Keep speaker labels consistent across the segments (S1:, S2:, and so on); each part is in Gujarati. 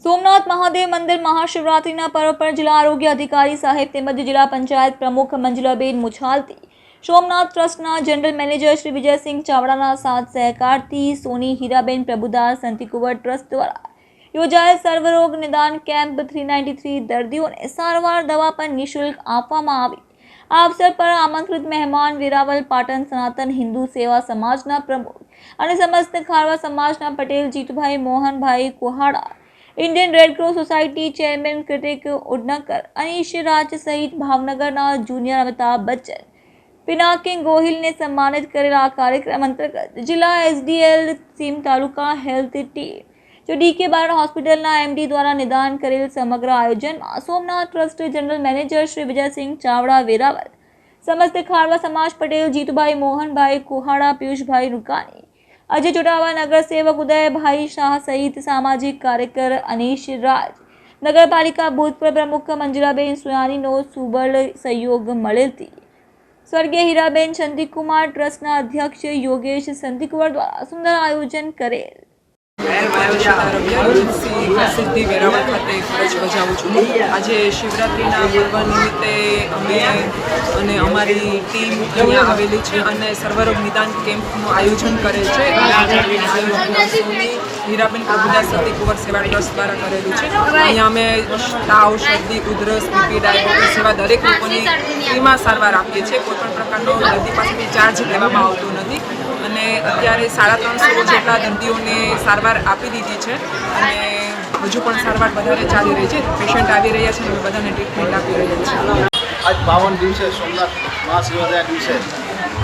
S1: સોમનાથ મહાદેવ મંદિર મહાશિવરાત્રિના પર્વ પર જિલ્લા આરોગ્ય અધિકારી સાહેબ તેમજ જિલ્લા પંચાયત પ્રમુખ મંજુલાબેન મુછાલતી, સોમનાથ ટ્રસ્ટના જનરલ મેનેજર શ્રી વિજયસિંહ ચાવડાના સાથ સહકારથી સોની હીરાબેન પ્રભુદાસ સંતિકુંવર ટ્રસ્ટ દ્વારા યોજાયેલ સર્વરોગ નિદાન કેમ્પ 393 દર્દીઓને સારવાર દવા પર નિઃશુલ્ક આપવામાં આવી। આ અવસર પર આમંત્રિત મહેમાન વેરાવળ પાટણ સનાતન હિન્દુ સેવા સમાજના પ્રમુખ અને સમસ્ત ખારવા સમાજના Patel Jitubhai Mohanbhai Kuhada, Indian Red Cross Society chairman Kritik Udankar, Anish Raj सहित भावनगरना जूनियर अमिताभ बच्चन, पिनाकिन गोहिल ने सम्मानित करेला कार्यक्रम अंतर्गत जिला एसडीएल सीम तालुका हेल्थ टीम जो डीके बारण हॉस्पिटलना एमडी द्वारा निदान करेल समग्र आयोजन में Somnath trust general manager Shri Vijaysinh Chavda Veraval, समस्त खारवा समाज पटेल जीतुभाई मोहनभाई कुहाड़ा, पीयूषभाई रुकानी, अजय चौटावा, नगर सेवक उदय भाई शाह सहित सामाजिक कार्यकर अनीश राज, नगर पालिका भूतपूर्व प्रमुख मंजुलाबेन सुयानी नो सुबल सहयोग मळेल थी। स्वर्गीय हीराबेन संतिकुमार ट्रस्टना अध्यक्ष योगेश संतिकुवर द्वारा सुंदर आयोजन करेल।
S2: सिद्धि वेरावळ खाते फरज बजावुं छुं। आज शिवरात्रिना पर्व निमित्ते अमे अने अमारी टीम अहींया आवेली छे अने सर्वरोग निदान केम्पनुं आयोजन करेल छे। सोनी हीराबेन प्रभुदास संतिकुंवर सेवा ट्रस्ट द्वारा करेलुं छे। अहींया अमे ताव, शरदी, उधरस, बीपी, डायबिटीज जेवा दरेक लोकोनी फ्रीमां सारवार आपीए छीए। कोईपण प्रकारनो दर्दी पासेथी चार्ज लेवामां आवतो नथी અને અત્યારે 350 જેટલા દર્દીઓને સારવાર આપી દીધી છે અને હજુ પણ સારવાર વધારે ચાલી રહી છે। પેશન્ટ આવી રહ્યા છે અને બધાને ટ્રીટમેન્ટ આપી રહ્યા છે।
S3: આજ 52 દિવસે સોમનાથ મહાશિવરાત્રિના દિવસે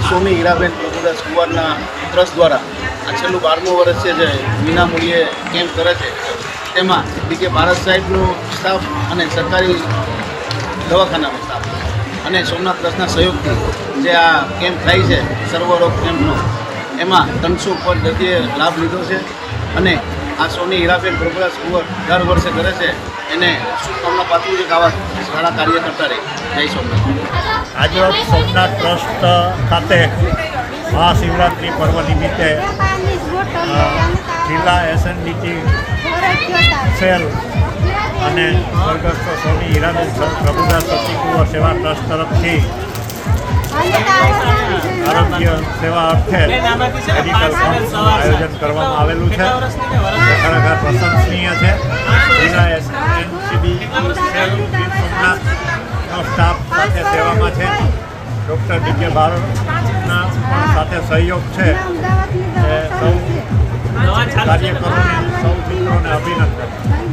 S3: સોની હીરાબેન પ્રભુદાસ કુંવરના ટ્રસ્ટ દ્વારા આ છેલ્લું 12મું વર્ષ છે જે વિનામૂલ્યે કેમ્પ કરે છે। તેમાં ડીકે ભારત સાહેબનો સ્ટાફ અને સરકારી દવાખાનાનો સ્ટાફ અને સોમનાથ ટ્રસ્ટના સહયોગથી જે આ કેમ્પ થાય છે સર્વરોગ કેમ્પનો, એમાં 300 ઉપર દર્દીએ લાભ લીધો છે અને આ સોની હીરાબેન પ્રભુદાસ કુંવર દર વર્ષે કરે છે એને શુભકામના પાઠવું છે કે આવા સારા કાર્ય કરતા રહે। જય સોમનાથ।
S4: આજરોજ સોમનાથ ટ્રસ્ટ ખાતે મહાશિવરાત્રિ પર્વ નિમિત્તે જિલ્લા એસએનડીટી સેલ અને સ્વર્ગસ્થ સોની હીરાબેન પ્રભુદાસ સંતિકુંવર સેવા ટ્રસ્ટ તરફથી આરોગ્ય સેવા અર્થે મેડિકલ કેમ્પનું આયોજન કરવામાં આવેલું છે, જે ખરેખર પ્રશંસનીય છે। જિલ્લા એસએનસીબી સોમનાથનો સ્ટાફ સાથે સેવામાં છે, ડૉક્ટર ડીકે ભારતના પણ સાથે સહયોગ છે। સૌ કાર્યકરોને, સૌ મિત્રોને અભિનંદન।